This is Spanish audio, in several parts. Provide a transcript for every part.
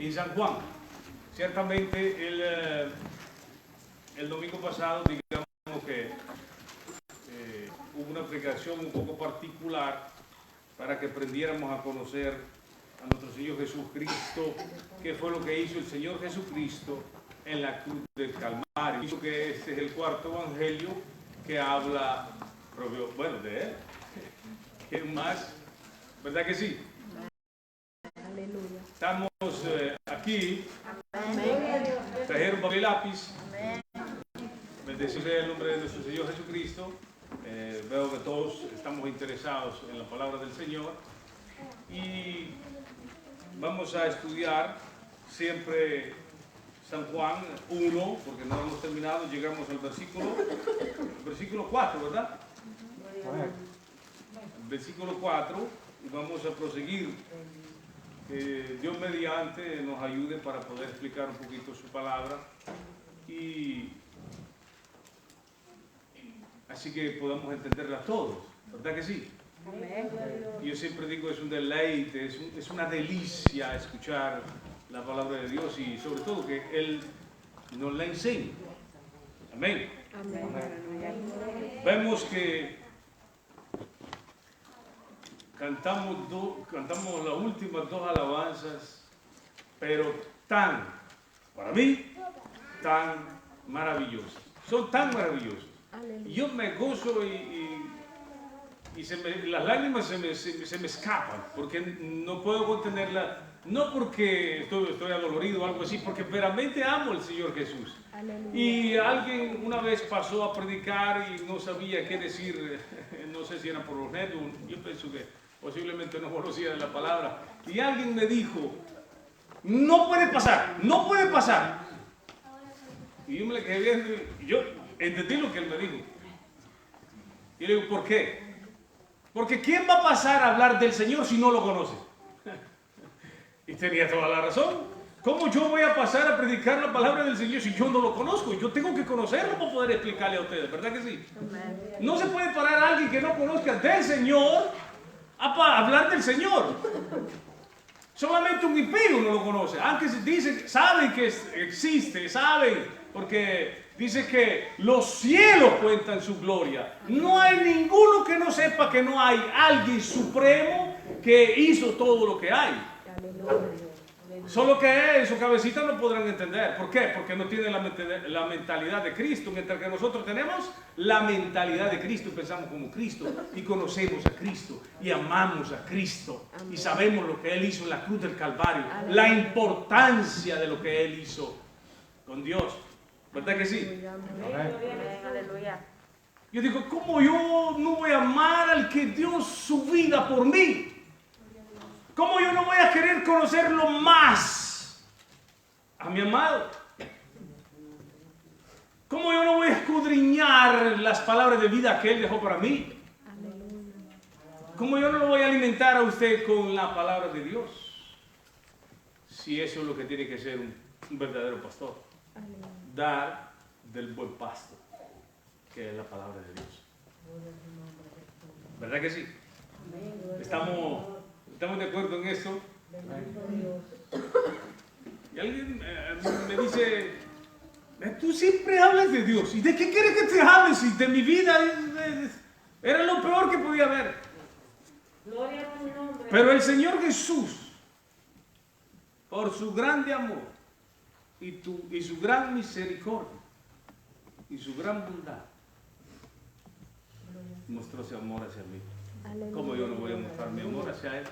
en San Juan. Ciertamente el domingo pasado, digamos que hubo una aplicación un poco particular para que aprendiéramos a conocer a nuestro Señor Jesucristo, qué fue lo que hizo el Señor Jesucristo en la cruz del Calvario. Hizo que este es el cuarto evangelio que habla, bueno, de él. ¿Qué más? ¿Verdad que sí? Aleluya. Estamos aquí. Trajeron papel y lápiz. Bendecirle el nombre de nuestro Señor Jesucristo. Veo que todos estamos interesados en la palabra del Señor. Y vamos a estudiar siempre San Juan 1, porque no hemos terminado. Llegamos al versículo 4, ¿verdad? Versículo 4, y vamos a proseguir. Que Dios mediante nos ayude para poder explicar un poquito su palabra y así que podamos entenderla todos, ¿verdad que sí? Amén. Yo siempre digo, es un deleite, es una delicia escuchar la palabra de Dios y sobre todo que Él nos la enseña. Amén. Amén. Vemos que cantamos las últimas dos alabanzas, pero para mí, tan maravillosas. Son tan maravillosas. Yo me gozo y las lágrimas se me escapan, porque no puedo contenerlas, no porque estoy adolorido o algo así, porque verdaderamente amo al Señor Jesús. Aleluya. Y alguien una vez pasó a predicar y no sabía qué decir, no sé si era por los nervios, yo pienso que posiblemente no conocía de la palabra, y alguien me dijo, no puede pasar, no puede pasar. Y yo me le quedé viendo y yo entendí lo que él me dijo. Y le digo, ¿por qué? Porque ¿quién va a pasar a hablar del Señor si no lo conoce? Y tenía toda la razón. ¿Cómo yo voy a pasar a predicar la palabra del Señor si yo no lo conozco? Yo tengo que conocerlo para poder explicarle a ustedes, ¿verdad que sí? No se puede parar a alguien que no conozca del Señor a hablar del Señor. Solamente un impío no lo conoce. Aunque dice, saben que existe, saben, porque dice que los cielos cuentan su gloria. No hay ninguno que no sepa que no hay alguien supremo que hizo todo lo que hay. Solo que en su cabecita no podrán entender. ¿Por qué? Porque no tienen la mentalidad de Cristo, mientras que nosotros tenemos la mentalidad de Cristo y pensamos como Cristo y conocemos a Cristo y amamos a Cristo. Amén. Y sabemos lo que Él hizo en la cruz del Calvario. Amén. La importancia de lo que Él hizo con Dios. ¿Verdad que sí? Amén. Aleluya. Yo digo, ¿cómo yo no voy a amar al que dio su vida por mí? ¿Cómo yo no voy a querer conocerlo más a mi amado? ¿Cómo yo no voy a escudriñar las palabras de vida que Él dejó para mí? ¿Cómo yo no lo voy a alimentar a usted con la palabra de Dios? Si eso es lo que tiene que ser un verdadero pastor. Dar del buen pasto, que es la palabra de Dios. ¿Verdad que sí? ¿Estamos de acuerdo en esto? Y alguien me dice, tú siempre hablas de Dios. ¿Y de qué quieres que te hables? Y de mi vida era lo peor que podía haber. Pero el Señor Jesús, por su grande amor y su gran misericordia y su gran bondad, mostró ese amor hacia mí. ¿Cómo yo no voy a mostrar mi amor hacia Él?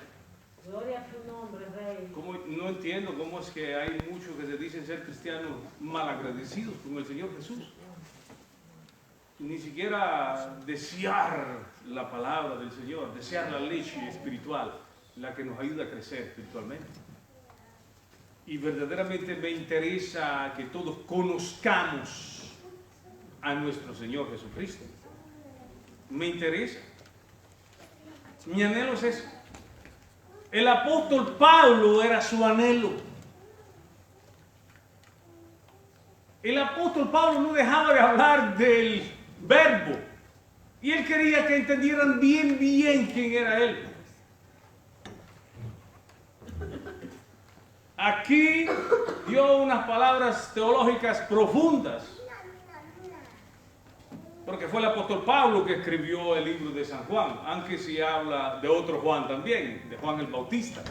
Gloria a tu nombre, Rey. No entiendo cómo es que hay muchos que se dicen ser cristianos malagradecidos con el Señor Jesús. Ni siquiera desear la palabra del Señor, desear la leche espiritual, la que nos ayuda a crecer espiritualmente. Y verdaderamente me interesa que todos conozcamos a nuestro Señor Jesucristo. Me interesa. Mi anhelo es eso. El apóstol Pablo era su anhelo. El apóstol Pablo no dejaba de hablar del verbo. Y él quería que entendieran bien quién era él. aquí dio unas palabras teológicas profundas, porque fue el apóstol Pablo que escribió el libro de San Juan, aunque sí habla de otro Juan también, de Juan el Bautista.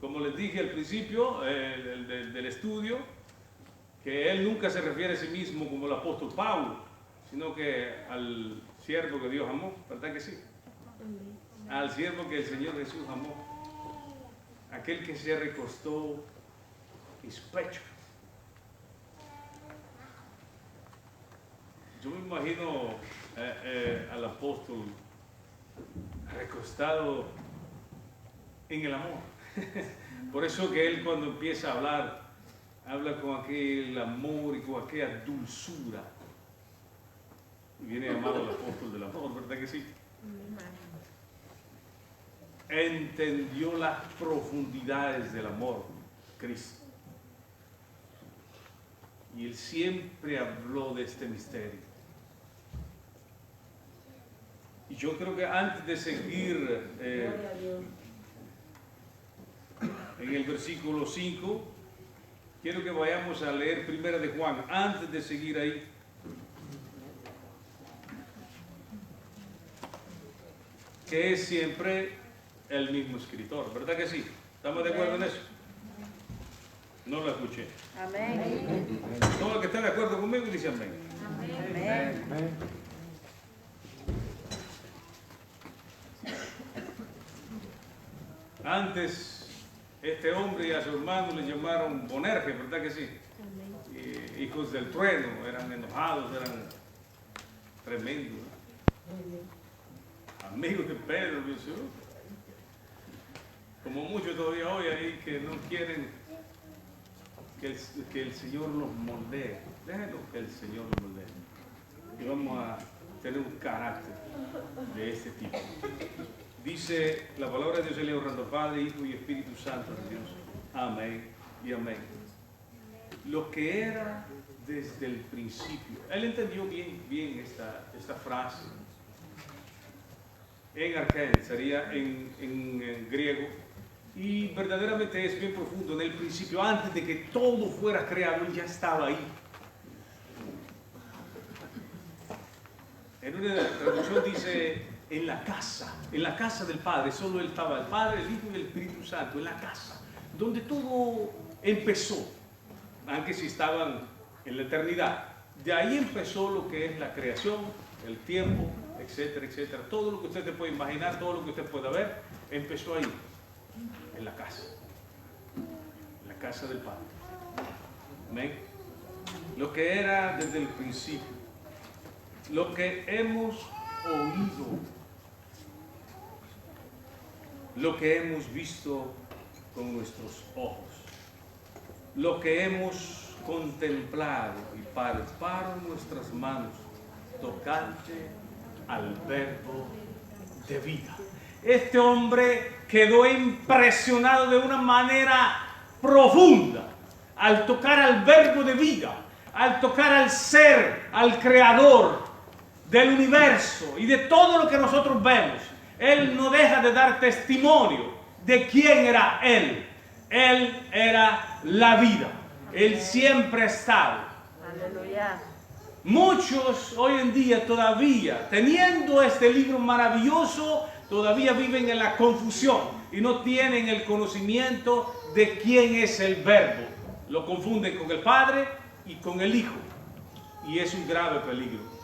Como les dije al principio del estudio, que él nunca se refiere a sí mismo como el apóstol Pablo, sino que al siervo que Dios amó, ¿verdad que sí? Al siervo que el Señor Jesús amó, aquel que se recostó en su pecho. Yo me imagino al apóstol recostado en el amor. Por eso que él cuando empieza a hablar, habla con aquel amor y con aquella dulzura. Y viene llamado el apóstol del amor, ¿verdad que sí? Entendió las profundidades del amor, Cristo. Y él siempre habló de este misterio. Y yo creo que antes de seguir en el versículo 5, quiero que vayamos a leer Primera de Juan, antes de seguir ahí. Que es siempre el mismo escritor, ¿verdad que sí? ¿Estamos de acuerdo en eso? No lo escuché. Amén. Todo el que está de acuerdo conmigo dice amén. Amén. Antes, este hombre y a su hermano le llamaron Bonerge, ¿verdad que sí? Hijos del trueno, eran enojados, eran tremendos, ¿no? Amigos de Pedro, Jesús. Como muchos todavía hoy ahí que no quieren que el Señor los moldee. Déjenlo que el Señor los moldee. Y vamos a tener un carácter de este tipo. Dice la palabra de Dios, el honrando Padre, Hijo y Espíritu Santo de Dios. Amén y amén. Lo que era desde el principio. Él entendió bien esta frase. En arquén, sería en griego. Y verdaderamente es bien profundo. En el principio, antes de que todo fuera creado, Él ya estaba ahí. En una traducción dice, en la casa del Padre, solo Él estaba, el Padre, el Hijo y el Espíritu Santo, en la casa, donde todo empezó, aunque si estaban en la eternidad. De ahí empezó lo que es la creación, el tiempo, etcétera, etcétera. Todo lo que usted se puede imaginar, todo lo que usted pueda ver, empezó ahí, en la casa del Padre. Amén. Lo que era desde el principio, lo que hemos oído, lo que hemos visto con nuestros ojos, lo que hemos contemplado y palparon nuestras manos tocante al verbo de vida. Este hombre quedó impresionado de una manera profunda al tocar al verbo de vida, al tocar al ser, al creador del universo y de todo lo que nosotros vemos. Él no deja de dar testimonio de quién era Él. Él era la vida. Él siempre ha estado. Aleluya. Muchos hoy en día todavía, teniendo este libro maravilloso, todavía viven en la confusión y no tienen el conocimiento de quién es el Verbo. Lo confunden con el Padre y con el Hijo. Y es un grave peligro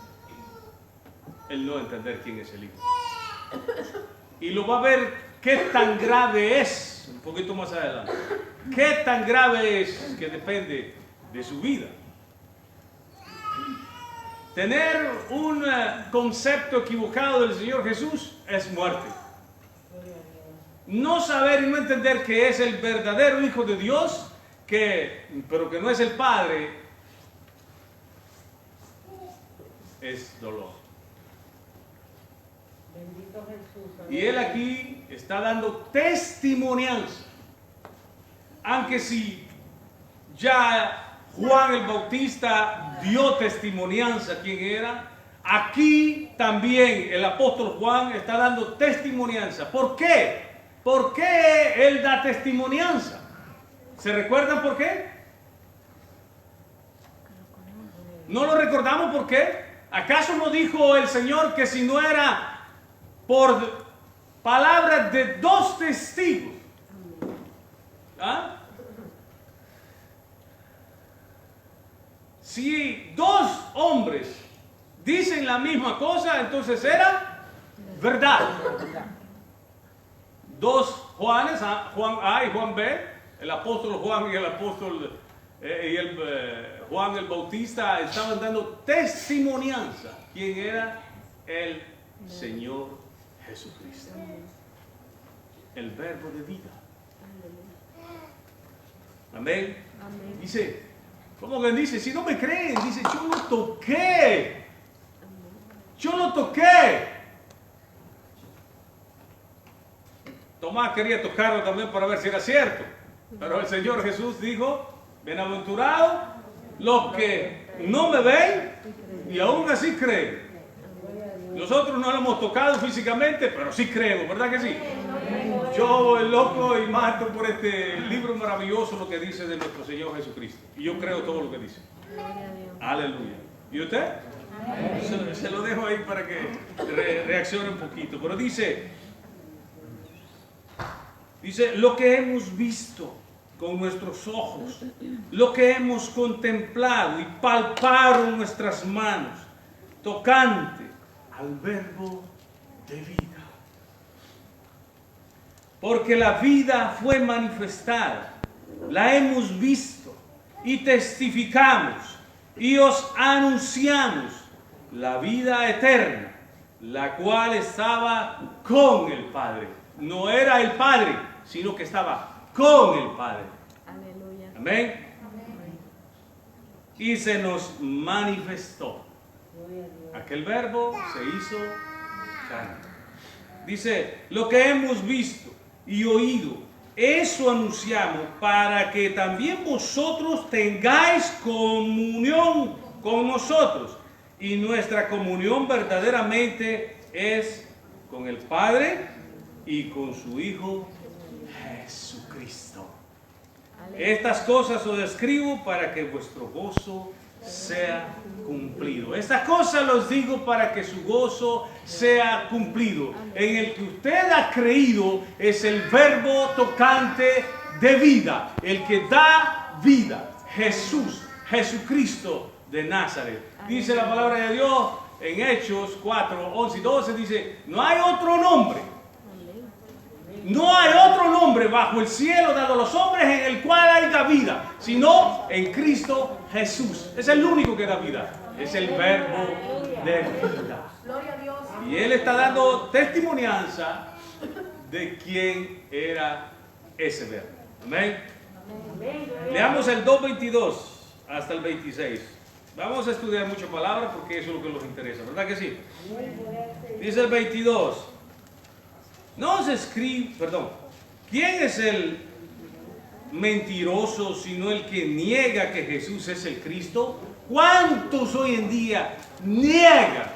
el no entender quién es el Hijo. Y lo va a ver qué tan grave es, un poquito más adelante. Qué tan grave es que depende de su vida. Tener un concepto equivocado del Señor Jesús es muerte. No saber y no entender que es el verdadero Hijo de Dios, pero que no es el Padre, es dolor. Bendito Jesús. Y Él aquí está dando testimonianza. Aunque si ya Juan el Bautista dio testimonianza quién era, aquí también el apóstol Juan está dando testimonianza. ¿Por qué? ¿Por qué él da testimonianza? ¿Se recuerdan por qué? ¿No lo recordamos por qué? ¿Acaso no dijo el Señor que si no era por palabras de 2 testigos? ¿Ah? Si 2 hombres dicen la misma cosa, entonces era verdad. 2 Juanes, Juan A y Juan B, el apóstol Juan y el apóstol Juan el Bautista estaban dando testimonianza. ¿Quién era? El Señor Jesucristo. El verbo de vida. Amén. Dice, ¿cómo que dice? Si no me creen, dice, yo lo toqué. Yo lo toqué. Tomás quería tocarlo también para ver si era cierto. Pero el Señor Jesús dijo, bienaventurados los que no me ven y aún así creen. Nosotros no lo hemos tocado físicamente, pero sí creemos, ¿verdad que sí? Yo, el loco, y mato por este libro maravilloso lo que dice de nuestro Señor Jesucristo. Y yo creo todo lo que dice. Aleluya. ¿Y usted? Se lo dejo ahí para que reaccione un poquito. Pero dice, lo que hemos visto con nuestros ojos, lo que hemos contemplado y palparon nuestras manos, tocante al verbo de vida. Porque la vida fue manifestada, la hemos visto y testificamos y os anunciamos la vida eterna, la cual estaba con el Padre. No era el Padre, sino que estaba con el Padre. Aleluya. Amén. Y se nos manifestó. Aquel verbo se hizo carne. Dice, lo que hemos visto y oído, eso anunciamos para que también vosotros tengáis comunión con nosotros. Y nuestra comunión verdaderamente es con el Padre y con su Hijo Jesucristo. Estas cosas os escribo para que vuestro gozo sea cumplido. Estas cosas los digo para que su gozo sea cumplido. En el que usted ha creído es el verbo tocante de vida, el que da vida, Jesús, Jesucristo de Nazaret. Dice la palabra de Dios en Hechos 4, 11 y 12, dice, no hay otro nombre. No hay otro nombre bajo el cielo dado a los hombres en el cual haya vida, sino en Cristo Jesús. Es el único que da vida. Es el verbo de vida. Y Él está dando testimonianza de quién era ese verbo. Amén. Leamos el 2:22 hasta el 26. Vamos a estudiar muchas palabras porque eso es lo que nos interesa, ¿verdad que sí? Dice el 22. No se escribe, ¿quién es el mentiroso sino el que niega que Jesús es el Cristo? ¿Cuántos hoy en día niegan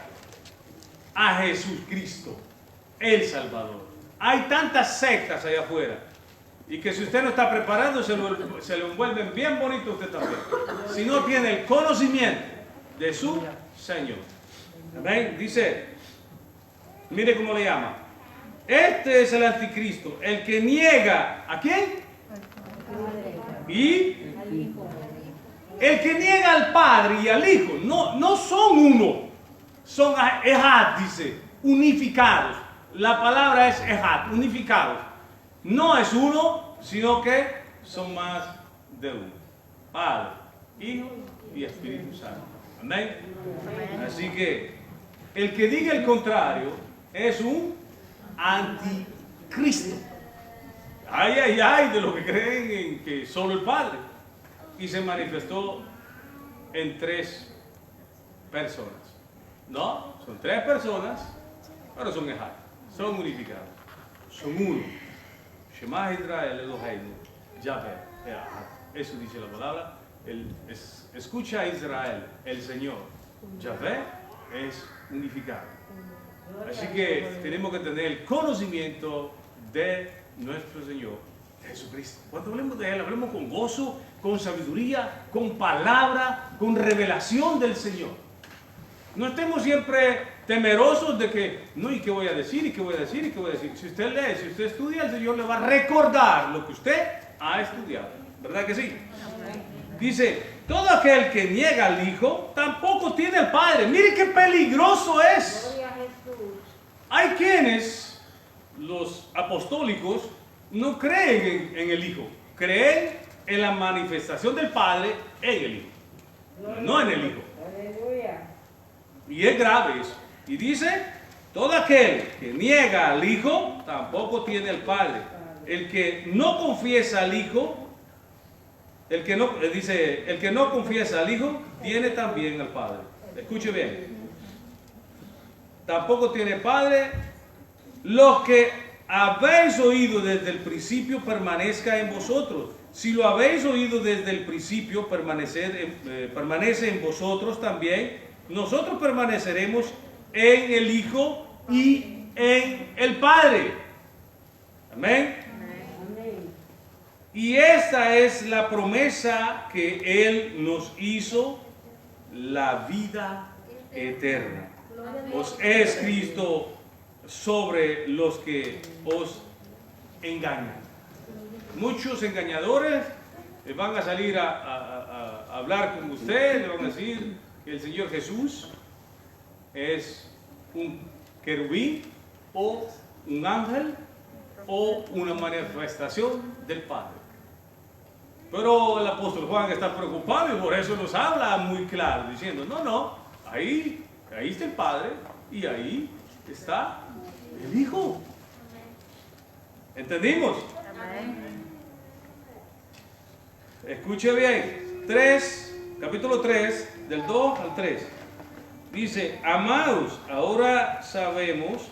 a Jesucristo, el Salvador? Hay tantas sectas allá afuera y que si usted no está preparado se lo envuelven bien bonito usted también. Si no tiene el conocimiento de su Señor. ¿Amén? Dice, mire cómo le llama. Este es el anticristo, el que niega ¿a quién? Y el que niega al Padre y al Hijo. No son uno, son ejad, dice, unificados. La palabra es ejad, unificados. No es uno, sino que son más de uno. Padre, Hijo y Espíritu Santo. Amén. Así que el que diga el contrario es un anticristo. Ay de los que creen en que solo el Padre. Y se manifestó en 3 personas. No, son 3 personas, pero son ejad, son unificados, son uno. Shema Israel Eloheinu, Yahvé. Eso dice la palabra. Escucha a Israel, el Señor. Yahvé es unificado. Así que tenemos que tener el conocimiento de nuestro Señor Jesucristo. Cuando hablemos de Él, hablemos con gozo, con sabiduría, con palabra, con revelación del Señor. No estemos siempre temerosos de que, no, ¿y qué voy a decir? ¿Y qué voy a decir? ¿Y qué voy a decir? Si usted lee, si usted estudia, el Señor le va a recordar lo que usted ha estudiado. ¿Verdad que sí? Dice, todo aquel que niega al Hijo, tampoco tiene al Padre. Mire qué peligroso es. Gloria a Jesús. Hay quienes, los apostólicos, no creen en el Hijo. Creen en la manifestación del Padre en el Hijo. No en el Hijo. Aleluya. Y es grave eso. Y dice, todo aquel que niega al Hijo, tampoco tiene al Padre. El que no confiesa al Hijo, el que no confiesa al Hijo, tiene también al Padre. Escuche bien. Tampoco tiene Padre. Lo que habéis oído desde el principio permanezca en vosotros. Si lo habéis oído desde el principio, permanece en vosotros también. Nosotros permaneceremos en el Hijo y en el Padre. Amén. Amén. Y esta es la promesa que Él nos hizo, la vida eterna. Os he escrito sobre los que os engañan. Muchos engañadores van a salir a hablar con usted, le van a decir que el Señor Jesús es un querubín o un ángel o una manifestación del Padre. Pero el apóstol Juan está preocupado y por eso nos habla muy claro, diciendo, no, ahí está el Padre y ahí está el Hijo. ¿Entendimos? Escuche bien, capítulo 3, del 2 al 3. Dice, amados, ahora somos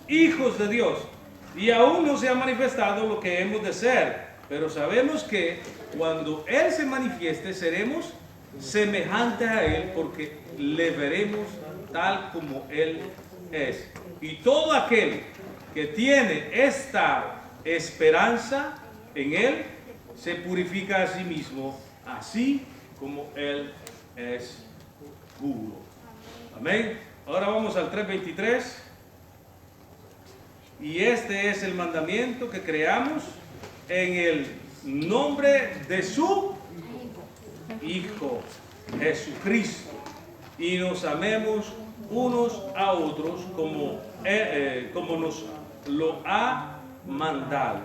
hijos de Dios. Y aún no se ha manifestado lo que hemos de ser. Pero sabemos que cuando Él se manifieste, seremos semejantes a Él, porque le veremos tal como Él es. Y todo aquel que tiene esta esperanza en Él, se purifica a sí mismo, así como Él es puro. Amén. Ahora vamos al 3:23. Y este es el mandamiento, que creamos en el nombre de su Hijo, Jesucristo, y nos amemos unos a otros como nos lo ha mandado.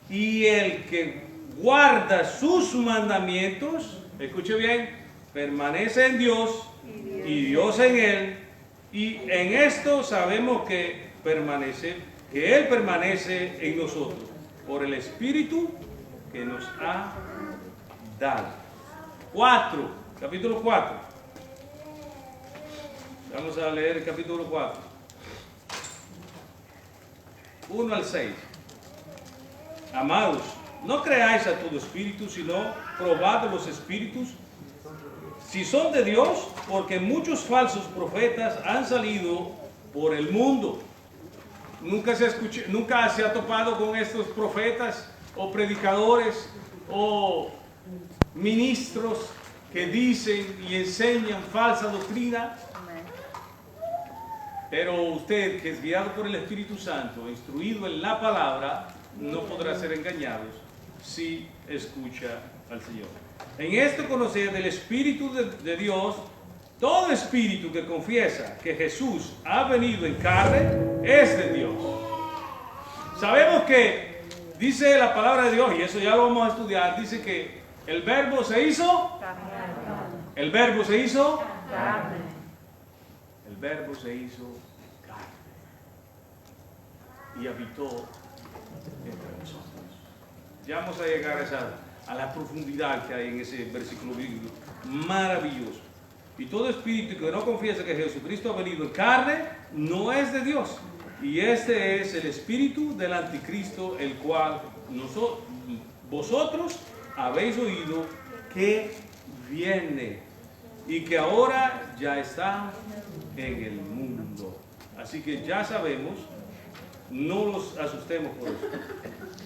Y el que guarda sus mandamientos, escuche bien, permanece en Dios y Dios en él. Y en esto sabemos que Él permanece en nosotros por el Espíritu que nos ha dado. Capítulo 4. Vamos a leer el capítulo 4. 1 al 6. Amados, no creáis a todo espíritu, sino probad los espíritus si son de Dios, porque muchos falsos profetas han salido por el mundo. Nunca se ha topado con estos profetas o predicadores o ministros que dicen y enseñan falsa doctrina. Pero usted, que es guiado por el Espíritu Santo, instruido en la palabra, no podrá ser engañado si escucha al Señor. En esto conocer del Espíritu de Dios. Todo espíritu que confiesa que Jesús ha venido en carne es de Dios. Sabemos que dice la palabra de Dios, y eso ya lo vamos a estudiar, dice que el verbo se hizo. El verbo se hizo carne. El verbo se hizo carne. Y habitó entre nosotros. Ya vamos a llegar a la profundidad que hay en ese versículo bíblico. Maravilloso. Y todo espíritu que no confiesa que Jesucristo ha venido en carne, no es de Dios. Y este es el espíritu del anticristo, el cual vosotros habéis oído que viene y que ahora ya está en el mundo. Así que ya sabemos no los asustemos por eso.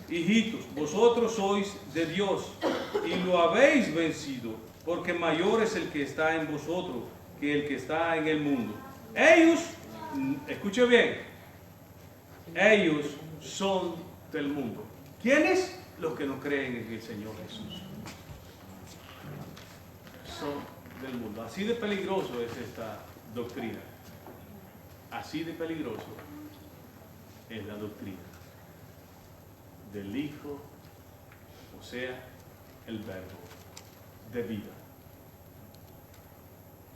Hijitos, vosotros sois de Dios y lo habéis vencido, porque mayor es el que está en vosotros que el que está en el mundo. Ellos, escuche bien, ellos son del mundo. ¿Quiénes? Los que no creen en el Señor Jesús. Son del mundo. Así de peligroso es esta doctrina. Así de peligroso es la doctrina del Hijo, o sea, el Verbo de vida.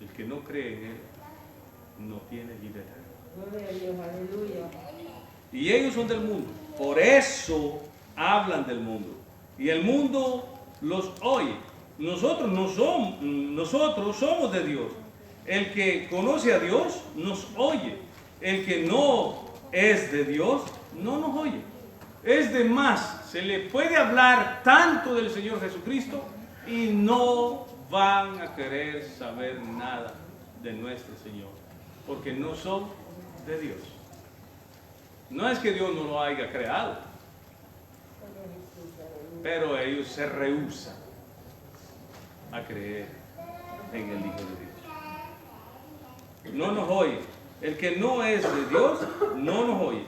El que no cree en Él no tiene vida eterna. Gloria a Dios, aleluya. Y ellos son del mundo, por eso hablan del mundo. Y el mundo los oye. Nosotros somos de Dios. El que conoce a Dios nos oye. El que no es de Dios no nos oye. Es de más, se le puede hablar tanto del Señor Jesucristo y no van a querer saber nada de nuestro Señor, porque no son de Dios. No es que Dios no lo haya creado, pero ellos se rehúsan a creer en el Hijo de Dios. No nos oye. El que no es de Dios no nos oye.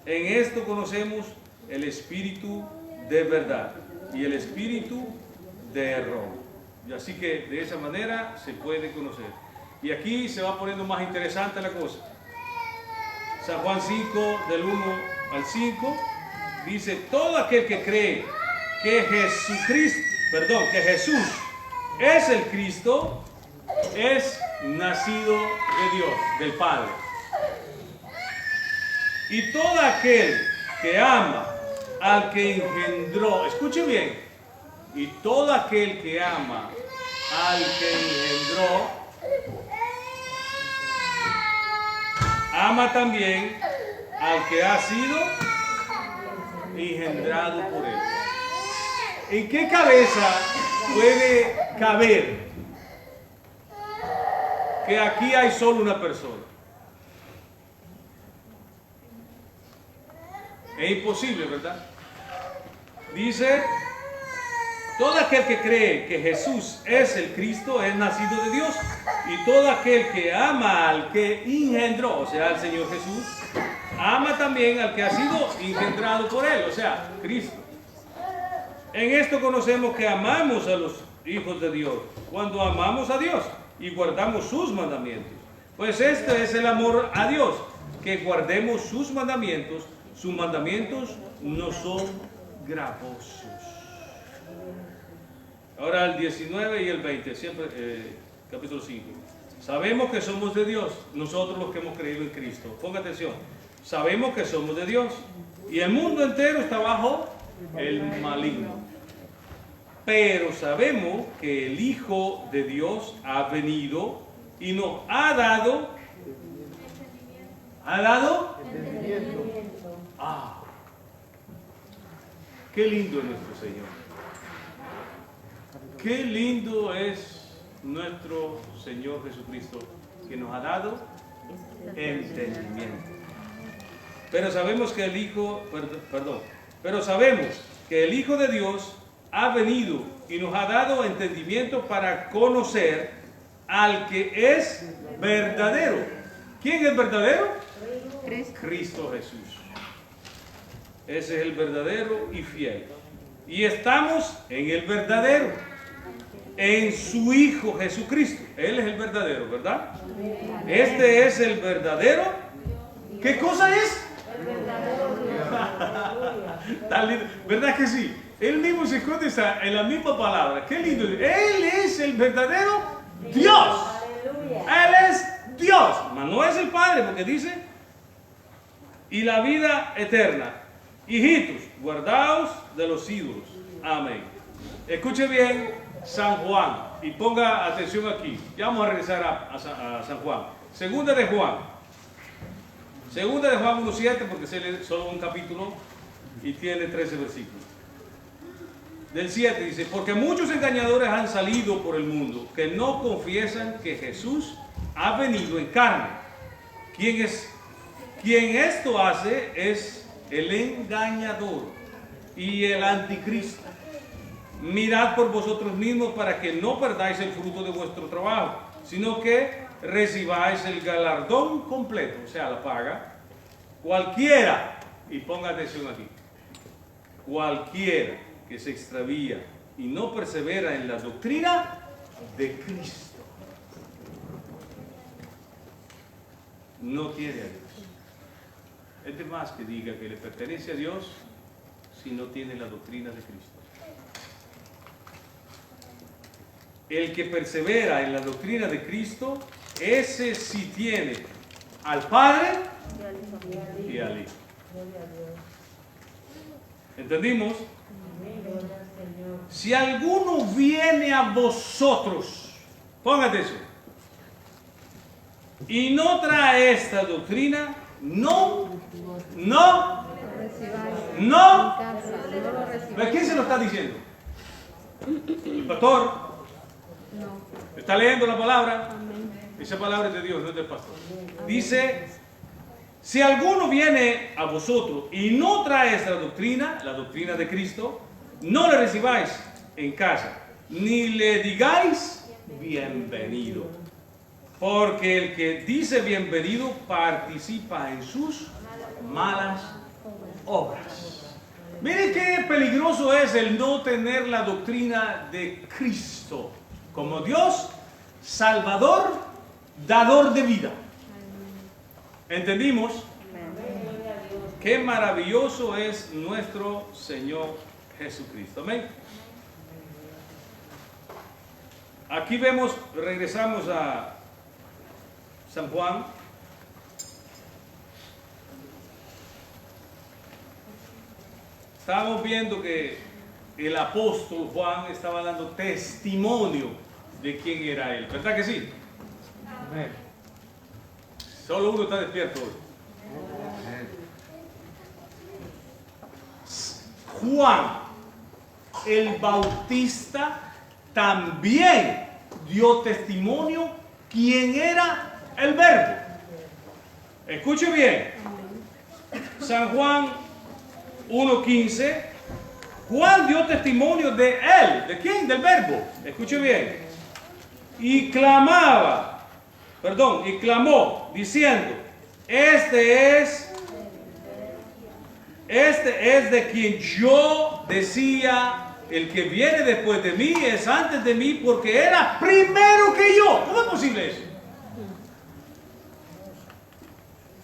En esto conocemos el espíritu de verdad y el espíritu de error. Y así que de esa manera se puede conocer. Y aquí se va poniendo más interesante la cosa. San Juan 5, del 1 al 5, dice: todo aquel que cree que que Jesús es el Cristo, es nacido de Dios, del Padre. Y todo aquel que ama al que engendró, escuche bien, y todo aquel que ama al que engendró, ama también al que ha sido engendrado por él. ¿En qué cabeza puede caber que aquí hay solo una persona? Es imposible, ¿verdad? Dice: todo aquel que cree que Jesús es el Cristo es nacido de Dios, y todo aquel que ama al que engendró, o sea, al Señor Jesús, ama también al que ha sido engendrado por él, o sea, Cristo. En esto conocemos que amamos a los hijos de Dios, cuando amamos a Dios y guardamos sus mandamientos. Pues este es el amor a Dios, que guardemos sus mandamientos. Sus mandamientos no son gravosos. Ahora el 19 y el 20, siempre capítulo 5. Sabemos que somos de Dios, nosotros los que hemos creído en Cristo. Ponga atención. Sabemos que somos de Dios y el mundo entero está bajo el maligno. Pero sabemos que el Hijo de Dios ha venido y nos ha dado Entendimiento. Qué lindo es nuestro Señor. Qué lindo es nuestro Señor Jesucristo, que nos ha dado entendimiento. Pero sabemos que el Hijo, pero sabemos que el Hijo de Dios ha venido y nos ha dado entendimiento para conocer al que es verdadero. ¿Quién es verdadero? Cristo Jesús. Ese es el verdadero y fiel. Y estamos en el verdadero, en su Hijo Jesucristo. Él es el verdadero, ¿verdad? Este es el verdadero. ¿Qué cosa es? ¿Verdad que sí? Él mismo se esconde en la misma palabra. Qué lindo. Él es el verdadero Dios. Él es Dios. Mas no es el Padre, porque dice: y la vida eterna. Hijitos, guardaos de los ídolos. Amén. Escuche bien San Juan y ponga atención aquí. Ya vamos a regresar a San Juan. Segunda de Juan 1:7, porque se lee solo un capítulo y tiene 13 versículos. Del 7 dice: porque muchos engañadores han salido por el mundo, que no confiesan que Jesús ha venido en carne. Quien esto hace es el engañador y el anticristo. Mirad por vosotros mismos para que no perdáis el fruto de vuestro trabajo, sino que recibáis el galardón completo, o sea, la paga. Cualquiera, y ponga atención aquí, cualquiera que se extravía y no persevera en la doctrina de Cristo, no tiene a Dios. Es de más que diga que le pertenece a Dios si no tiene la doctrina de Cristo. El que persevera en la doctrina de Cristo, ese sí tiene al Padre y al Hijo. ¿Entendimos? Si alguno viene a vosotros, póngate eso, y no trae esta doctrina, no. ¿Pero quién se lo está diciendo? El pastor. ¿Está leyendo la palabra? Esa palabra es de Dios, no es del pastor. Dice, si alguno viene a vosotros y no trae esta doctrina, la doctrina de Cristo, no le recibáis en casa, ni le digáis bienvenido. Porque el que dice bienvenido participa en sus malas obras. Miren qué peligroso es el no tener la doctrina de Cristo como Dios, Salvador, dador de vida. ¿Entendimos? Qué maravilloso es nuestro Señor Jesucristo. Amén. Aquí vemos, regresamos a San Juan. Estábamos viendo que el apóstol Juan estaba dando testimonio de quién era él. ¿Verdad que sí? Amén. Solo uno está despierto hoy. Juan el Bautista también dio testimonio quién era el Verbo. Escuche bien. San Juan 1:15. Juan dio testimonio de él. ¿De quién? Del Verbo. Escuche bien. Y clamó diciendo, este es de quien yo decía, el que viene después de mí es antes de mí porque era primero que yo. ¿Cómo es posible eso?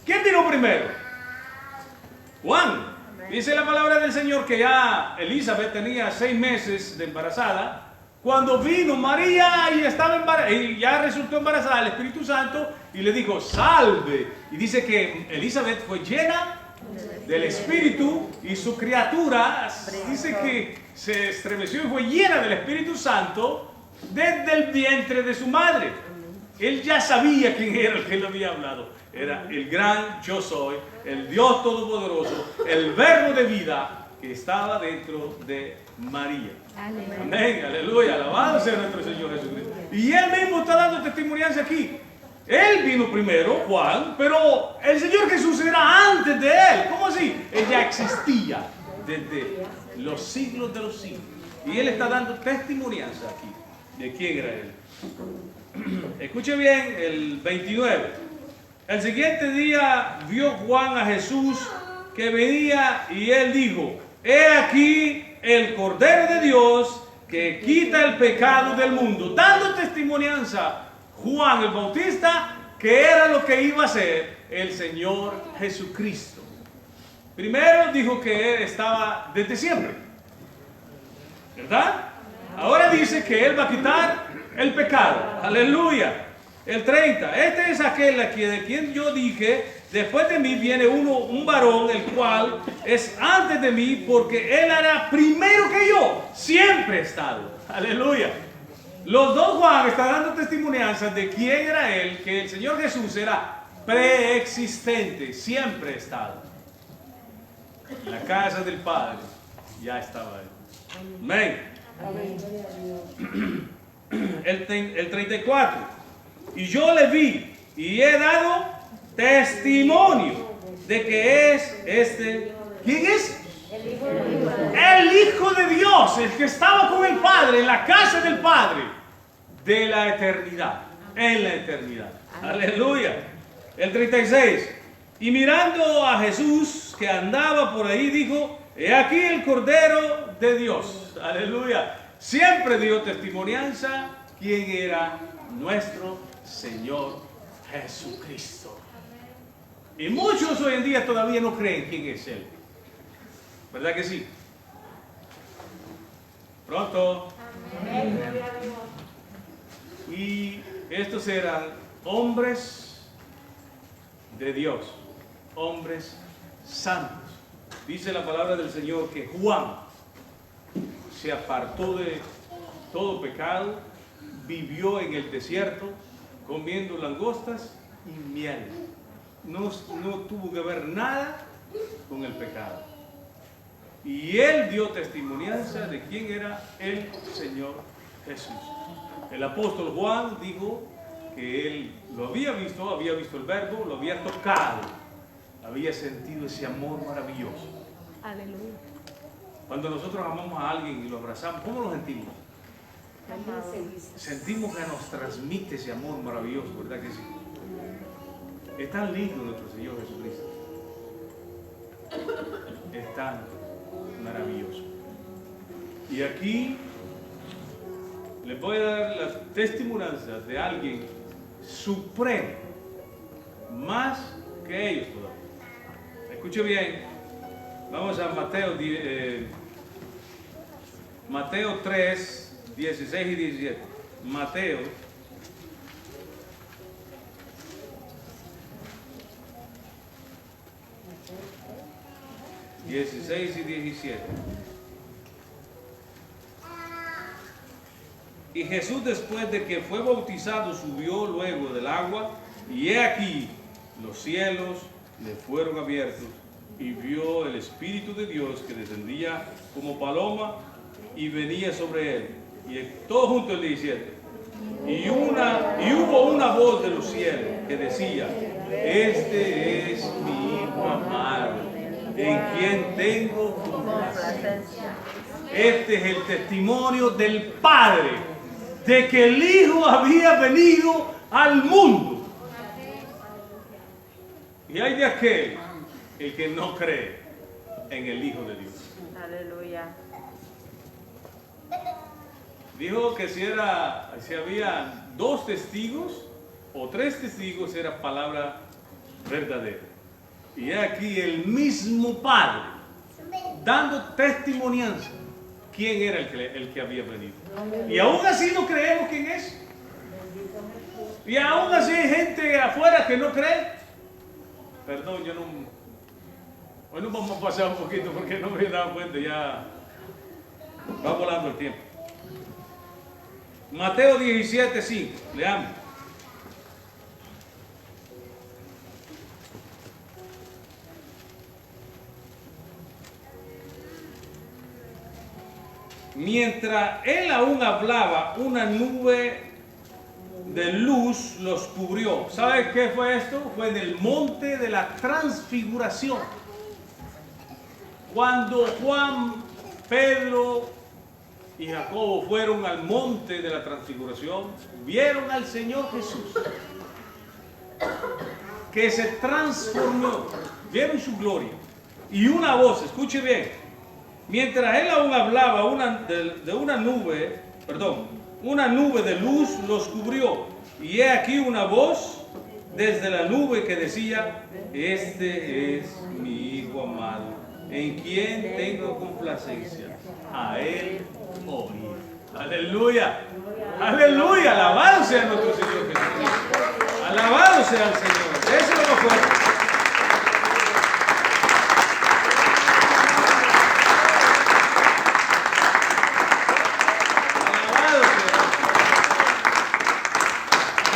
¿Quién vino primero? Juan. Dice la palabra del Señor que ya Elizabeth tenía 6 meses de embarazada. Cuando vino María y estaba embarazada, y ya resultó embarazada del Espíritu Santo y le dijo, salve. Y dice que Elizabeth fue llena del Espíritu y su criatura, dice que se estremeció y fue llena del Espíritu Santo desde el vientre de su madre. Él ya sabía quién era el que le había hablado. Era el gran yo soy, el Dios Todopoderoso, el Verbo de vida que estaba dentro de María. Amén, aleluya, alabado sea nuestro Señor Jesucristo. Y él mismo está dando testimonianza aquí. Él vino primero, Juan, pero el Señor Jesús era antes de él. ¿Cómo así? Él ya existía desde los siglos de los siglos. Y él está dando testimonianza aquí de quién era él. Escuche bien el 29. El siguiente día vio Juan a Jesús que venía y él dijo, he aquí el Cordero de Dios que quita el pecado del mundo. Dando testimonianza Juan el Bautista que era lo que iba a ser el Señor Jesucristo. Primero dijo que él estaba desde siempre, ¿verdad? Ahora dice que él va a quitar el pecado. Aleluya. El 30, este es aquel de quien yo dije, después de mí viene un varón, el cual es antes de mí, porque él era primero que yo, siempre he estado. Aleluya. Los dos Juan están dando testimonianza de quién era él, que el Señor Jesús era preexistente, siempre ha estado. En la casa del Padre ya estaba él. Amén. El 34. Y yo le vi y he dado testimonio de que es este ¿Quién es? El Hijo de Dios. El Hijo de Dios, el que estaba con el Padre, en la casa del Padre, de la eternidad, en la eternidad. Aleluya. El 36. Y mirando a Jesús que andaba por ahí, dijo: he aquí el Cordero de Dios. Aleluya. Siempre dio testimonianza quién era nuestro Señor Jesucristo. Y muchos hoy en día todavía no creen quién es Él. ¿Verdad que sí? Pronto. Y estos eran hombres de Dios, hombres santos. Dice la palabra del Señor que Juan se apartó de todo pecado, vivió en el desierto comiendo langostas y miel. No tuvo que ver nada con el pecado. Y él dio testimonianza de quién era el Señor Jesús. El apóstol Juan dijo que él lo había visto el Verbo, lo había tocado, había sentido ese amor maravilloso. Aleluya. Cuando nosotros amamos a alguien y lo abrazamos, ¿cómo lo sentimos? Sentimos que nos transmite ese amor maravilloso, ¿verdad que sí? Es tan lindo nuestro Señor Jesucristo. Es tan maravilloso. Y aquí les voy a dar las testimonianzas de alguien supremo, más que ellos todavía. Escuche bien. Vamos a Mateo 3, 16 y 17. Mateo 16 y 17. Y Jesús, después de que fue bautizado, subió luego del agua, y he aquí los cielos le fueron abiertos, y vio el Espíritu de Dios que descendía como paloma y venía sobre él. Y todo junto el 17. Y hubo una voz de los cielos que decía: este es mi Hijo amado, en quien tengo complacencia. Este es el testimonio del Padre de que el Hijo había venido al mundo. Y hay de aquel el que no cree en el Hijo de Dios. Aleluya. Dijo que si había 2 testigos o 3 testigos, era palabra verdadera. Y aquí el mismo Padre dando testimonianza quién era el que había venido. Y aún así no creemos quién es. Y aún así hay gente afuera que no cree. Perdón, hoy nos vamos a pasar un poquito porque no me he dado cuenta, ya va volando el tiempo. Mateo 17, 5, leamos. Mientras él aún hablaba, una nube de luz los cubrió. ¿Sabe qué fue esto? Fue en el monte de la transfiguración. Cuando Juan, Pedro y Jacobo fueron al monte de la transfiguración, vieron al Señor Jesús, que se transformó, vieron su gloria. Y una voz, escuche bien, mientras él aún hablaba, una nube de luz los cubrió. Y he aquí una voz desde la nube que decía: este es mi Hijo amado, en quien tengo complacencia, a él oír. Aleluya, aleluya, alabado sea nuestro Señor Jesucristo, alabado sea el Señor. Eso es lo fuerte.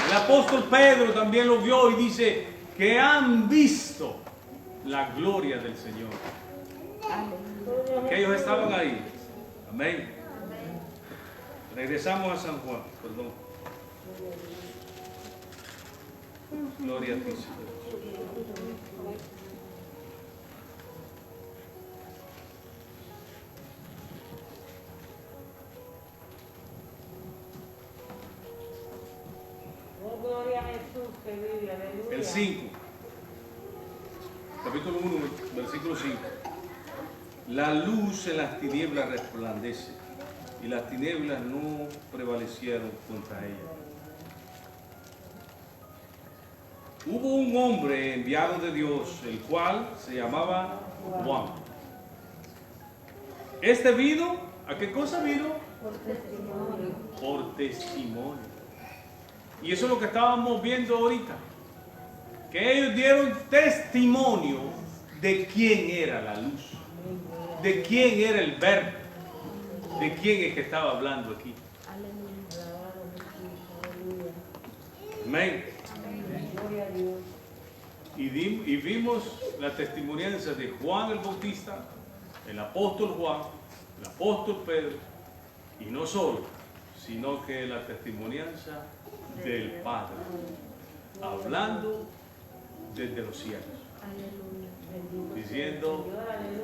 El apóstol Pedro también lo vio y dice que han visto la gloria del Señor. Aquellos estaban ahí. Amén. Regresamos a San Juan, perdón. Gloria a ti, Señor. Gloria a Jesús que vive, aleluya. El 5. Capítulo 1, versículo 5. La luz en las tinieblas resplandece y las tinieblas no prevalecieron contra ella. Hubo un hombre enviado de Dios, el cual se llamaba Juan. Este vino, ¿a qué cosa vino? Por testimonio. Por testimonio. Y eso es lo que estábamos viendo ahorita. Que ellos dieron testimonio de quién era la luz, de quién era el verbo, de quién es que estaba hablando aquí. Amén. Gloria a Dios. Y vimos la testimonianza de Juan el Bautista, el apóstol Juan, el apóstol Pedro, y no solo, sino que la testimonianza del Padre, hablando desde los cielos, diciendo,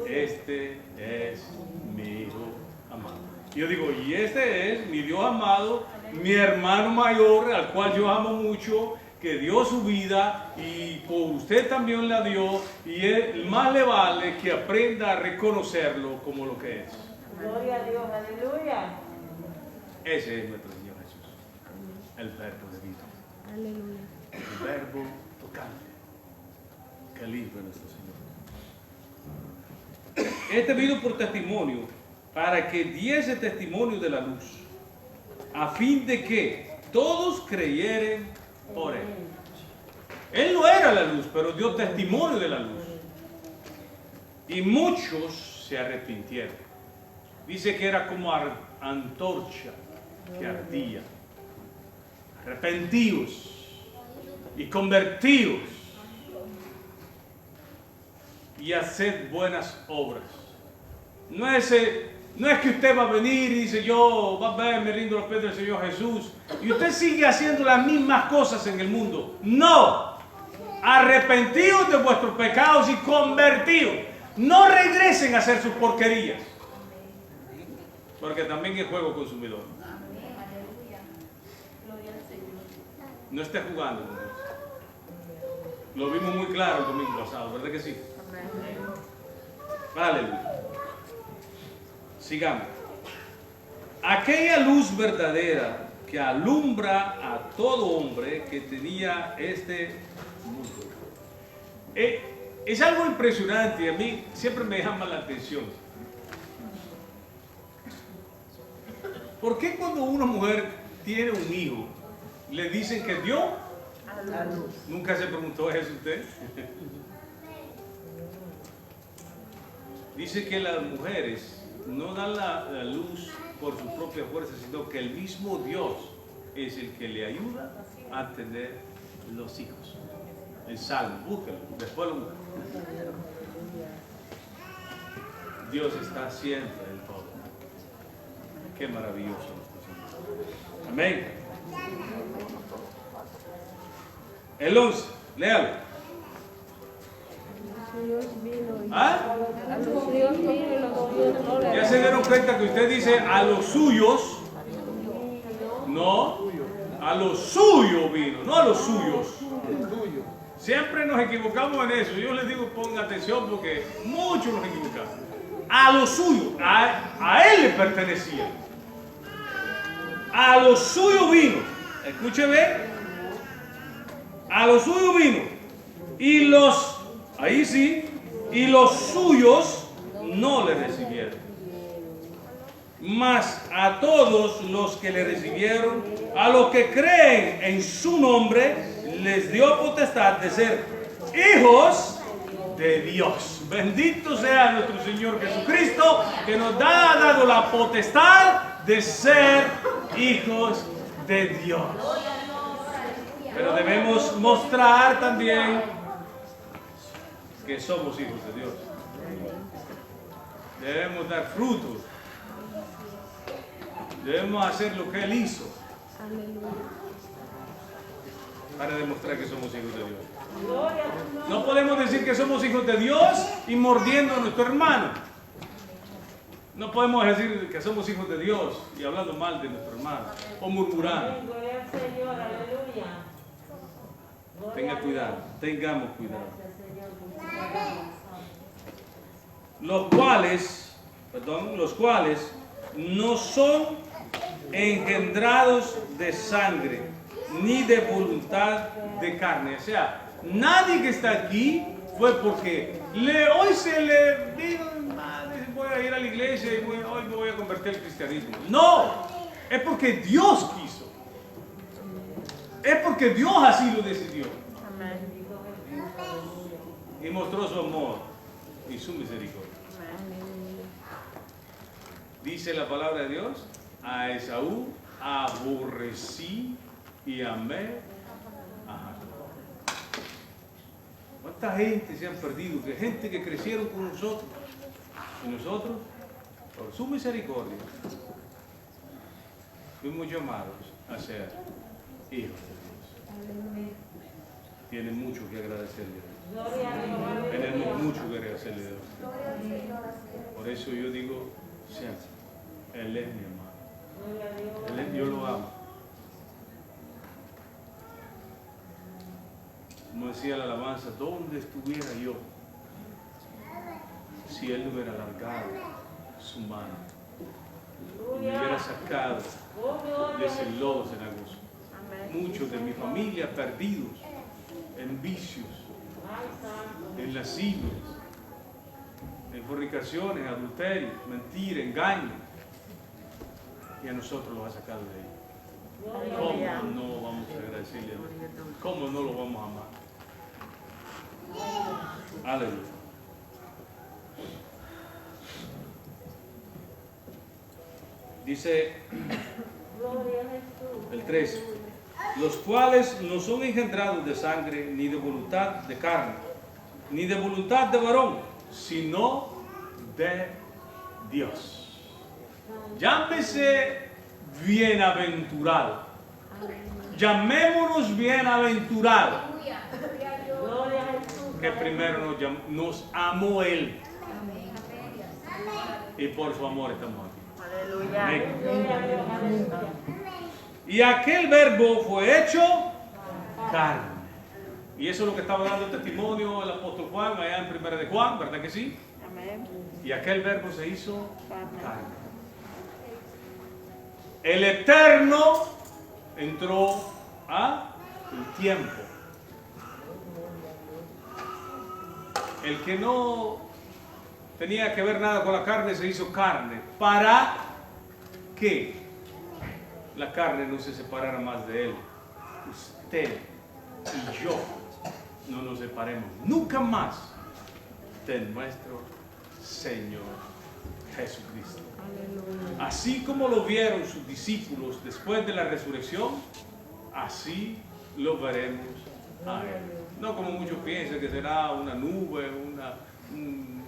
este es mi Hijo amado. Yo digo, y este es mi Dios amado, mi hermano mayor, al cual yo amo mucho, que dio su vida y por usted también la dio, y más le vale que aprenda a reconocerlo como lo que es. Gloria a Dios, aleluya. Ese es nuestro Señor Jesús, el verbo de vida, Aleluya. el verbo tocante, que libre nuestro Señor. Este vino por testimonio, para que diese testimonio de la luz, a fin de que todos creyeren por él. Él no era la luz, pero dio testimonio de la luz. Y muchos se arrepintieron. Dice que era como antorcha que ardía. Arrepentidos y convertidos y haced buenas obras. No es que usted va a venir y dice, yo va a ver, me rindo los pies del Señor Jesús, y usted sigue haciendo las mismas cosas en el mundo. No, arrepentidos de vuestros pecados y convertidos. No regresen a hacer sus porquerías, porque también es juego consumidor. No esté jugando con Dios. Lo vimos muy claro el domingo pasado, ¿verdad que sí? Aleluya. Sigamos. Aquella luz verdadera que alumbra a todo hombre que tenía este mundo. Es algo impresionante y a mí siempre me llama la atención. ¿Por qué cuando una mujer tiene un hijo le dicen que dio La luz. ¿Nunca se preguntó eso usted? Dice que las mujeres no dan la luz por su propia fuerza, sino que el mismo Dios es el que le ayuda a tener los hijos. El Salmo, búscalo, después lo busca. Dios está siempre en todo. Qué maravilloso. Amén. El 11, léalo. ¿Ah? A los suyos vino y los suyos no le Ya se dieron cuenta que usted dice a los suyos, no, a los suyos vino, no a los suyos. Siempre nos equivocamos en eso. Yo les digo, pongan atención porque muchos nos equivocamos. A los suyos, a él le pertenecía. A los suyos vino. Escúcheme. A los suyos vino. Y los, ahí sí, y los suyos no le recibieron. Mas a todos los que le recibieron, a los que creen en su nombre, les dio potestad de ser hijos de Dios. Bendito sea nuestro Señor Jesucristo, que nos ha dado la potestad de ser hijos de Dios. Pero debemos mostrar también que somos hijos de Dios. Debemos dar frutos. Debemos hacer lo que Él hizo para demostrar que somos hijos de Dios. No podemos decir que somos hijos de Dios y mordiendo a nuestro hermano. No podemos decir que somos hijos de Dios y hablando mal de nuestro hermano o murmurando. Gloria al Señor, aleluya. Tenga cuidado, tengamos cuidado. Los cuales no son engendrados de sangre, ni de voluntad de carne. O sea, nadie que está aquí fue porque hoy se le dijo, madre, voy a ir a la iglesia y hoy me voy a convertir al cristianismo. No, es porque Dios quiso. Es porque Dios así lo decidió. Y mostró su amor y su misericordia. Dice la palabra de Dios, a Esaú aborrecí y amé a Jacob. ¿Cuánta gente se han perdido? Que gente que crecieron con nosotros. Y nosotros, por su misericordia, fuimos llamados a ser hijos de Dios. Tienen mucho que agradecerle a Dios. Tenemos mucho que agradecerle a Dios. Por eso yo digo siempre, Él es mi hermano. Yo lo amo. Como decía la alabanza, ¿dónde estuviera yo si Él no hubiera alargado su mano y me hubiera sacado de ese lodo cenagoso? Muchos de mi familia perdidos en vicios, en lascivias, en fornicaciones, adulterio, mentira, engaño, y a nosotros los ha sacado de ahí. ¿Cómo no vamos a agradecerle a Dios? ¿Cómo no lo vamos a amar? Aleluya. Dice el 13, los cuales no son engendrados de sangre, ni de voluntad de carne, ni de voluntad de varón, sino de Dios. Llámese bienaventurado. Llamémonos bienaventurados. Que primero nos amó Él. Y por su amor estamos aquí. Amén. Y aquel verbo fue hecho carne. Y eso es lo que estaba dando testimonio el apóstol Juan allá en 1 de Juan, ¿verdad que sí? Amén. Y aquel verbo se hizo carne. El Eterno entró el tiempo. El que no tenía que ver nada con la carne se hizo carne. ¿Para que la carne no se separara más de Él? Usted y yo no nos separemos nunca más de nuestro Señor Jesucristo. Así como lo vieron sus discípulos después de la resurrección, así lo veremos a Él. No como muchos piensan que será una nube, una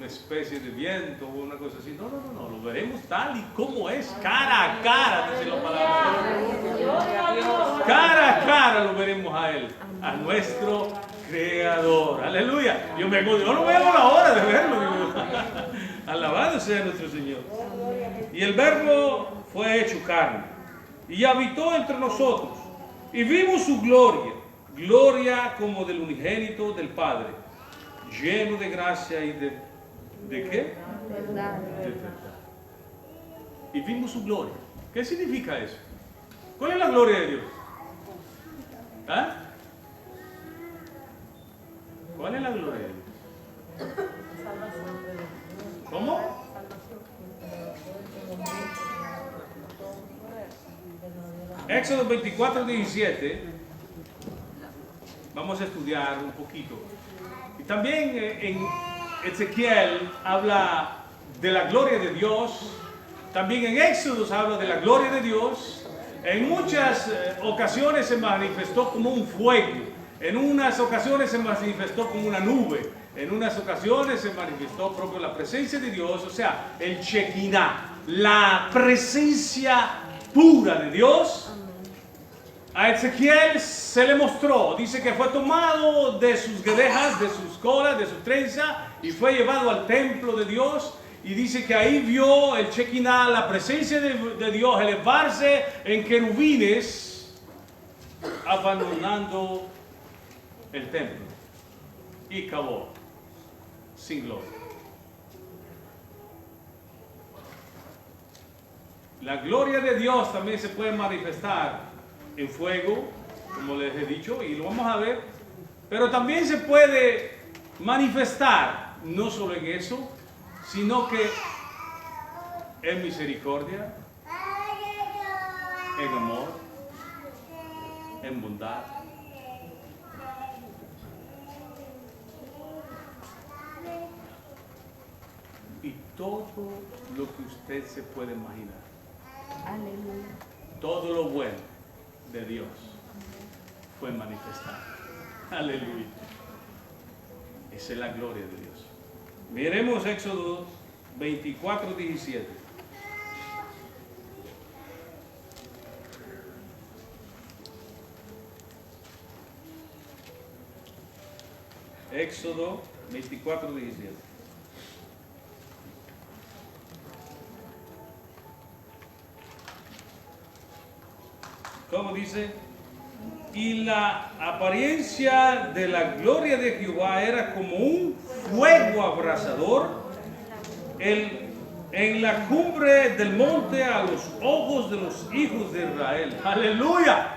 especie de viento o una cosa así. No, lo veremos tal y como es, cara a cara, dice la palabra. Cara a cara lo veremos a Él, a nuestro Creador. Aleluya. Yo no veo la hora de verlo. Alabado sea nuestro Señor. Y el verbo fue hecho carne y habitó entre nosotros y vimos su gloria como del unigénito del Padre, lleno de gracia y ¿de qué? Verdad. De verdad. Y vimos su gloria. ¿Qué significa eso? ¿Cuál es la gloria de Dios? ¿Ah? ¿Cuál es la gloria de Dios? ¿Cómo? Éxodo 24:17. Vamos a estudiar un poquito. Y también en Ezequiel habla de la gloria de Dios. También en Éxodo habla de la gloria de Dios. En muchas ocasiones se manifestó como un fuego. En unas ocasiones se manifestó como una nube. En unas ocasiones se manifestó propio la presencia de Dios. O sea, el Shekinah, la presencia pura de Dios. A Ezequiel se le mostró, dice que fue tomado de sus guedejas, de sus colas, de su trenza y fue llevado al templo de Dios y dice que ahí vio el Shekinah, la presencia de Dios elevarse en querubines abandonando el templo y acabó sin gloria. La gloria de Dios también se puede manifestar en fuego, como les he dicho, y lo vamos a ver, pero también se puede manifestar no solo en eso, sino que en misericordia, en amor, en bondad. Y todo lo que usted se puede imaginar. Aleluya. Todo lo bueno de Dios fue manifestado. Aleluya. Esa es la gloria de Dios. Miremos Éxodo 24, 17. Éxodo 24, 17. ¿Cómo dice? Y la apariencia de la gloria de Jehová era como un fuego abrasador en la cumbre del monte a los ojos de los hijos de Israel. ¡Aleluya!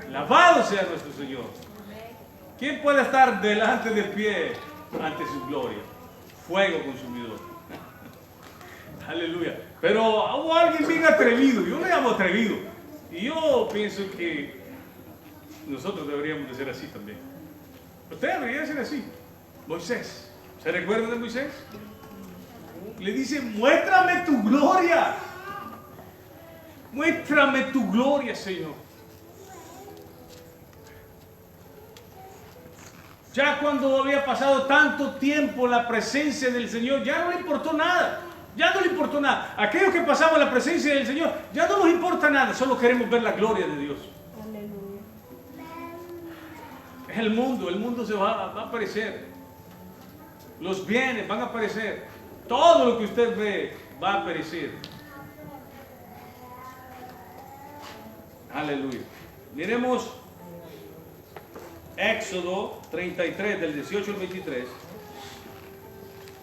Alabado sea nuestro Señor. ¿Quién puede estar delante de pie ante su gloria? Fuego consumidor. Aleluya. Pero hubo alguien bien atrevido. Yo le llamo atrevido. Y yo pienso que nosotros deberíamos de ser así también. Usted debería ser así. Moisés. ¿Se recuerda de Moisés? Le dice, muéstrame tu gloria. Muéstrame tu gloria, Señor. Ya cuando había pasado tanto tiempo en la presencia del Señor, ya no le importó nada. Ya no le importó nada. Aquellos que pasaban la presencia del Señor, ya no nos importa nada. Solo queremos ver la gloria de Dios. Aleluya. Es el mundo se va a aparecer. Los bienes van a aparecer. Todo lo que usted ve va a perecer. Aleluya. Miremos Éxodo 33, del 18 al 23.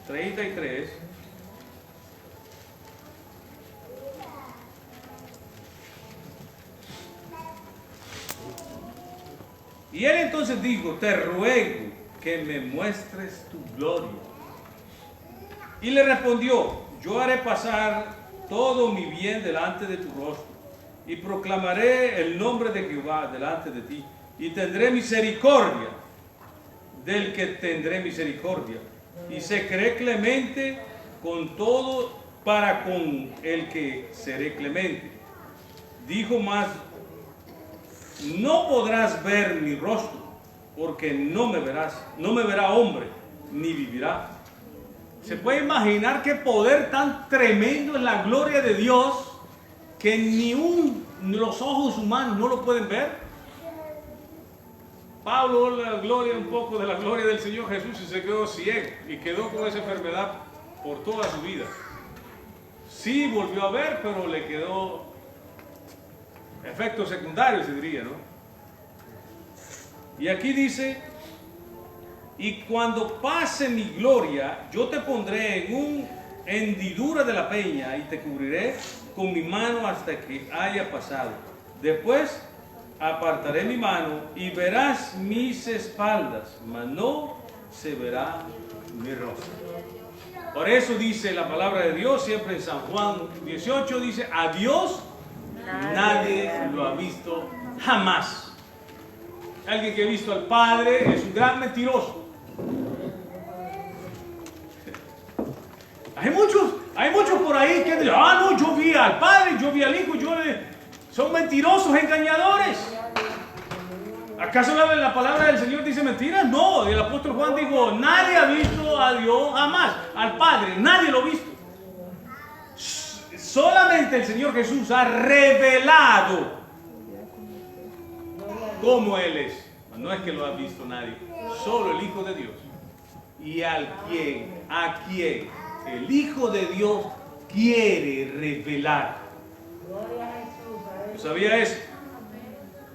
33. Y él entonces dijo, te ruego que me muestres tu gloria. Y le respondió, yo haré pasar todo mi bien delante de tu rostro, y proclamaré el nombre de Jehová delante de ti, y tendré misericordia del que tendré misericordia, y seré clemente con todo para con el que seré clemente. Dijo más, no podrás ver mi rostro, porque no me verá hombre, ni vivirá. ¿Se puede imaginar qué poder tan tremendo es la gloria de Dios que ni los ojos humanos no lo pueden ver? Pablo la gloria un poco de la gloria del Señor Jesús y se quedó ciego y quedó con esa enfermedad por toda su vida. Sí volvió a ver, pero le quedó efectos secundarios, se diría, ¿no? Y aquí dice, y cuando pase mi gloria, yo te pondré en una hendidura de la peña y te cubriré con mi mano hasta que haya pasado. Después apartaré mi mano y verás mis espaldas, mas no se verá mi rostro. Por eso dice la palabra de Dios, siempre en San Juan 18, dice, a Dios nadie lo ha visto jamás. Alguien que ha visto al Padre es un gran mentiroso. Hay muchos por ahí que dicen, no, yo vi al Padre, yo vi al Hijo, son mentirosos, engañadores. ¿Acaso la palabra del Señor dice mentiras? No, el apóstol Juan dijo, nadie ha visto a Dios jamás, al Padre, nadie lo ha visto. Solamente el Señor Jesús ha revelado cómo Él es. No es que lo ha visto nadie, solo el Hijo de Dios. Y a quien el Hijo de Dios quiere revelar. Gloria a Jesús. ¿Tú sabías eso?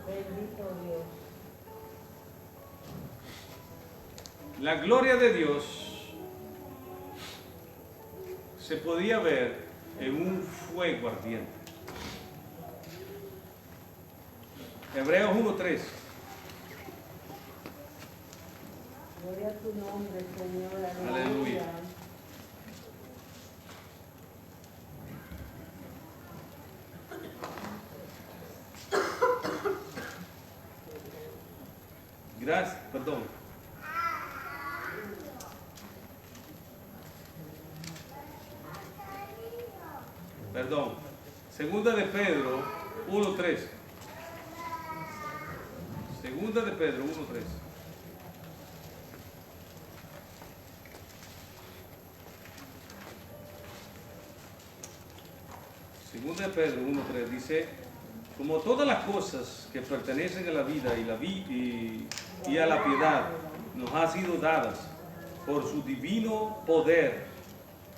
Bendito Dios. La gloria de Dios se podía ver en un fuego ardiente. Hebreos 1:3. Gloria a tu nombre, Señor. Aleluya. Gracias, perdón. Perdón. Segunda de Pedro 1:3. Segunda de Pedro 1:3. Segunda de Pedro 1:3 dice: como todas las cosas que pertenecen a la vida y a la piedad nos han sido dadas por su divino poder,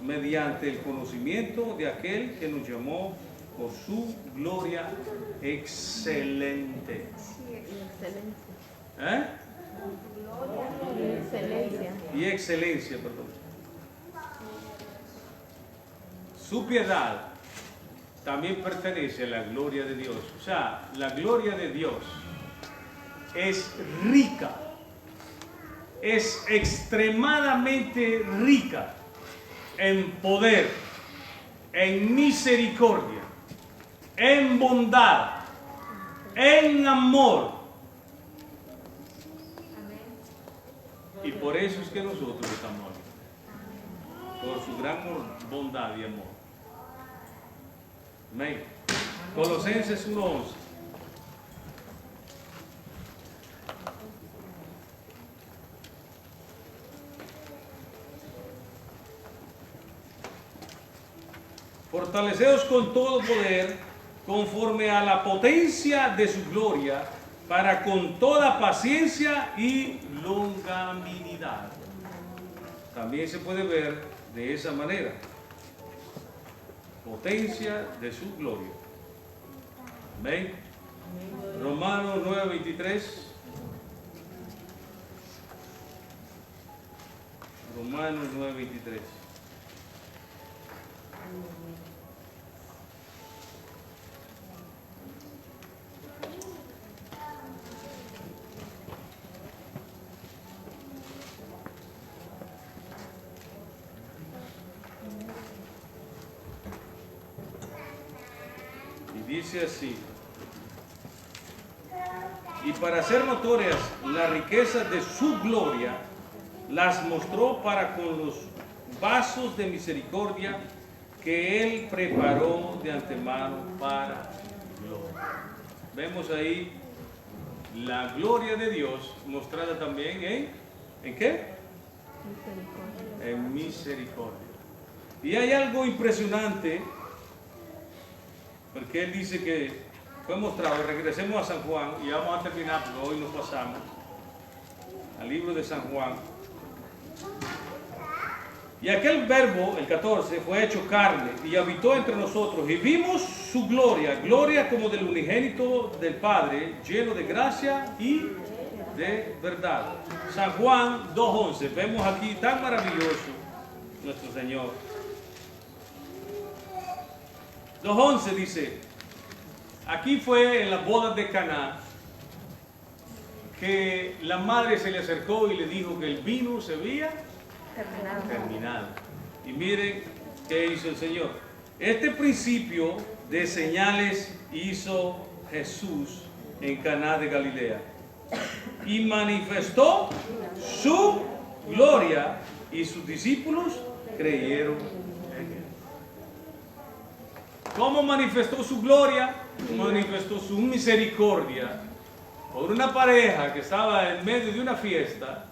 mediante el conocimiento de aquel que nos llamó por su gloria excelente. Sí, excelencia. ¿Eh? Excelencia. Y excelencia, perdón. Su piedad también pertenece a la gloria de Dios. O sea, la gloria de Dios es rica, es extremadamente rica en poder, en misericordia, en bondad, en amor. Y por eso es que nosotros estamos aquí, por su gran bondad y amor. Amén. Colosenses 1:11. Fortaleceos con todo poder, conforme a la potencia de su gloria, para con toda paciencia y longanimidad. También se puede ver de esa manera. Potencia de su gloria. Amén. Romanos 9:23. Romanos 9:23. Dice así: y para hacer notorias las riquezas de su gloria, las mostró para con los vasos de misericordia que él preparó de antemano para gloria. Vemos ahí la gloria de Dios mostrada también ¿en qué? Misericordia. En misericordia. Y hay algo impresionante, porque él dice que fue mostrado. Regresemos a San Juan y vamos a terminar, porque hoy nos pasamos al libro de San Juan. Y aquel verbo, el 14, fue hecho carne y habitó entre nosotros, y vimos su gloria, gloria como del unigénito del Padre, lleno de gracia y de verdad. San Juan 2:11. Vemos aquí tan maravilloso nuestro Señor. 2:11 dice: aquí fue en las bodas de Caná que la madre se le acercó y le dijo que el vino se había terminado. Y miren qué hizo el Señor. Este principio de señales hizo Jesús en Caná de Galilea y manifestó su gloria, y sus discípulos creyeron en él. ¿Cómo manifestó su gloria? Manifestó su misericordia por una pareja que estaba en medio de una fiesta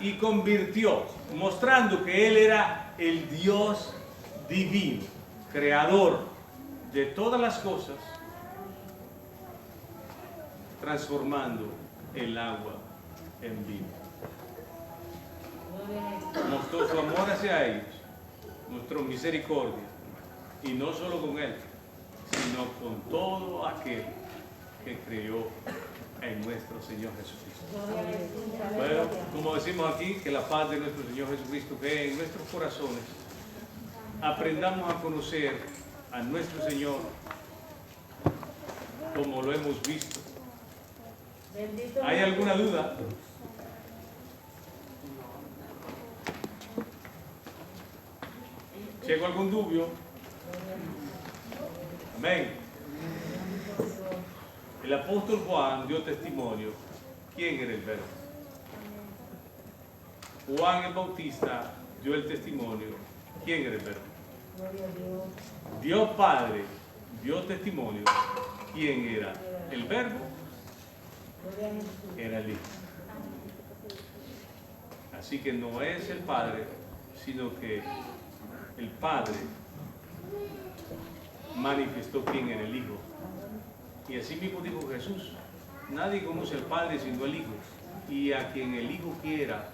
y convirtió, mostrando que Él era el Dios divino, creador de todas las cosas, transformando el agua en vino. Mostró su amor hacia ellos, mostró misericordia. Y no solo con él, sino con todo aquel que creyó en nuestro Señor Jesucristo. Gloria a Jesús. Bueno, Aleluya. como decimos aquí, que la paz de nuestro Señor Jesucristo quede en nuestros corazones. Aprendamos a conocer a nuestro Señor como lo hemos visto. Bendito ¿Hay alguna duda? Si hay algún dubio, amén. El apóstol Juan dio testimonio. ¿Quién era el verbo? Juan el Bautista dio el testimonio. ¿Quién era el verbo? Gloria a Dios. Dios Padre dio testimonio. ¿Quién era el verbo? Gloria a Jesús. Era el Hijo. Así que no es el Padre, sino que el Padre manifestó quién era el Hijo. Y así mismo dijo Jesús: nadie conoce al Padre sino el Hijo, y a quien el Hijo quiera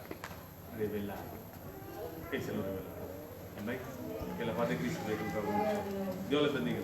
revelar, Él se lo revelará. Amén. Que la paz de Cristo le cumpla con nosotros. Dios les bendiga.